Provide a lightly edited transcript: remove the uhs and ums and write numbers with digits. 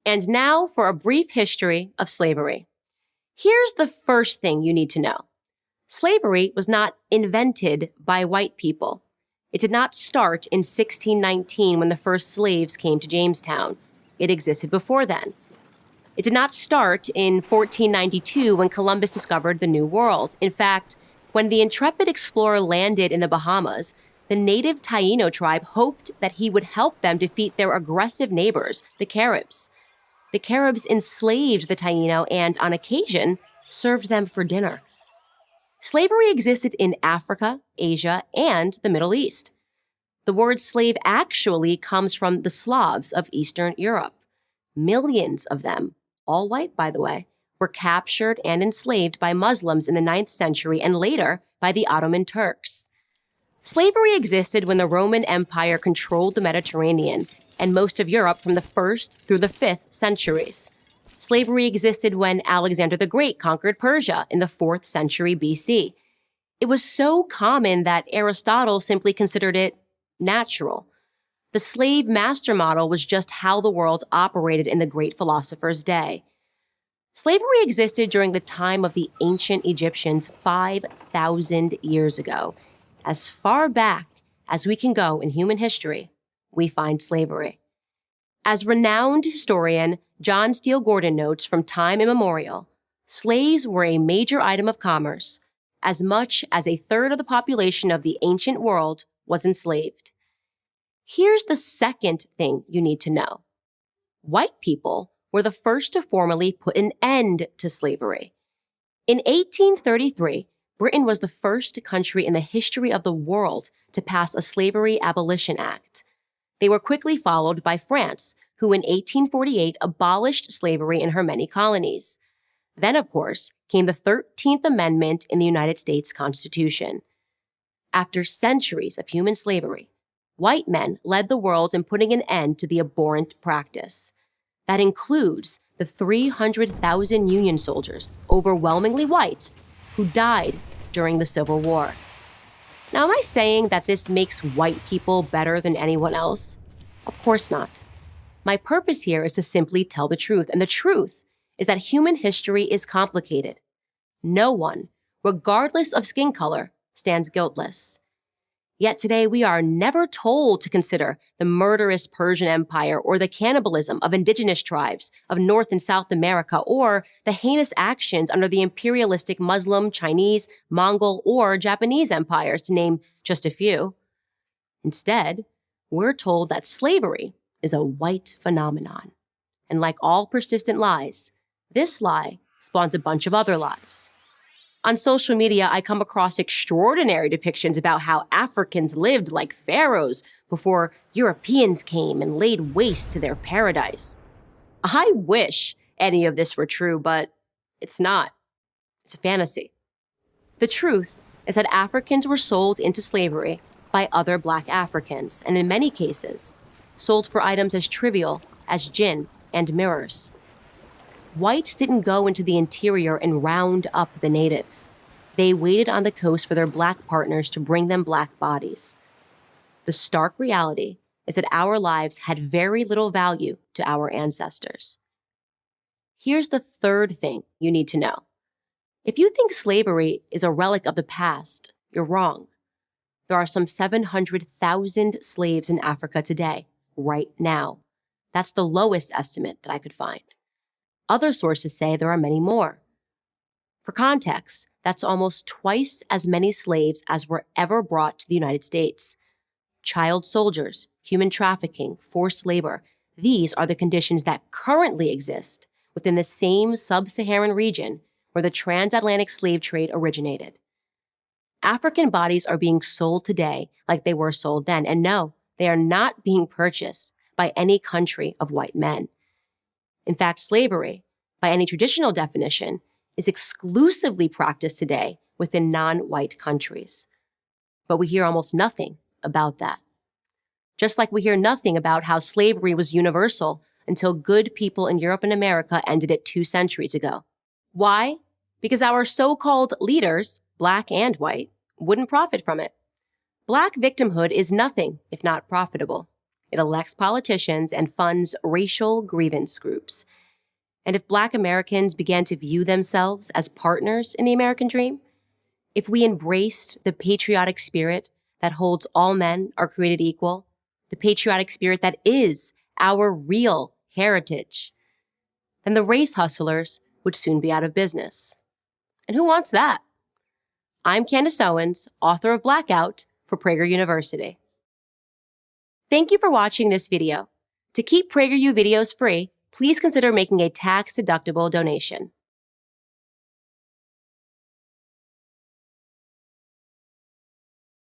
And now for a brief history of slavery. Here's the first thing you need to know. Slavery was not invented by white people. It did not start in 1619 when the first slaves came to Jamestown. It existed before then. It did not start in 1492 when Columbus discovered the New World. In fact, when the intrepid explorer landed in the Bahamas, the native Taino tribe hoped that he would help them defeat their aggressive neighbors, the Caribs. The Caribs enslaved the Taino and, on occasion, served them for dinner. Slavery existed in Africa, Asia, and the Middle East. The word slave actually comes from the Slavs of Eastern Europe. Millions of them, all white by the way, were captured and enslaved by Muslims in the 9th century and later by the Ottoman Turks. Slavery existed when the Roman Empire controlled the Mediterranean and most of Europe from the 1st through the 5th centuries. Slavery existed when Alexander the Great conquered Persia in the 4th century BC. It was so common that Aristotle simply considered it natural. The slave-master model was just how the world operated in the great philosopher's day. Slavery existed during the time of the ancient Egyptians 5,000 years ago. As far back as we can go in human history, we find slavery. As renowned historian John Steele Gordon notes from time immemorial, slaves were a major item of commerce. As much as a third of the population of the ancient world was enslaved. Here's the second thing you need to know. White people were the first to formally put an end to slavery. In 1833, Britain was the first country in the history of the world to pass a Slavery Abolition Act. They were quickly followed by France, who in 1848 abolished slavery in her many colonies. Then, of course, came the 13th Amendment in the United States Constitution. After centuries of human slavery, white men led the world in putting an end to the abhorrent practice. That includes the 300,000 Union soldiers, overwhelmingly white, who died during the Civil War. Now, am I saying that this makes white people better than anyone else? Of course not. My purpose here is to simply tell the truth, and the truth is that human history is complicated. No one, regardless of skin color, stands guiltless. Yet today we are never told to consider the murderous Persian Empire or the cannibalism of indigenous tribes of North and South America or the heinous actions under the imperialistic Muslim, Chinese, Mongol, or Japanese empires, to name just a few. Instead, we're told that slavery is a white phenomenon. And like all persistent lies, this lie spawns a bunch of other lies. On social media, I come across extraordinary depictions about how Africans lived like pharaohs before Europeans came and laid waste to their paradise. I wish any of this were true, but it's not. It's a fantasy. The truth is that Africans were sold into slavery by other Black Africans, and in many cases, sold for items as trivial as gin and mirrors. Whites didn't go into the interior and round up the natives. They waited on the coast for their Black partners to bring them Black bodies. The stark reality is that our lives had very little value to our ancestors. Here's the third thing you need to know. If you think slavery is a relic of the past, you're wrong. There are some 700,000 slaves in Africa today, right now. That's the lowest estimate that I could find. Other sources say there are many more. For context, that's almost twice as many slaves as were ever brought to the United States. Child soldiers, human trafficking, forced labor, these are the conditions that currently exist within the same sub-Saharan region where the transatlantic slave trade originated. African bodies are being sold today like they were sold then, and no, they are not being purchased by any country of white men. In fact, slavery, by any traditional definition, is exclusively practiced today within non-white countries. But we hear almost nothing about that. Just like we hear nothing about how slavery was universal until good people in Europe and America ended it 2 centuries ago. Why? Because our so-called leaders, Black and white, wouldn't profit from it. Black victimhood is nothing if not profitable. it elects politicians and funds racial grievance groups. And if Black Americans began to view themselves as partners in the American dream, if we embraced the patriotic spirit that holds all men are created equal, the patriotic spirit that is our real heritage, then the race hustlers would soon be out of business. And who wants that? I'm Candace Owens, author of Blackout for Prager University. Thank you for watching this video. To keep PragerU videos free, please consider making a tax-deductible donation.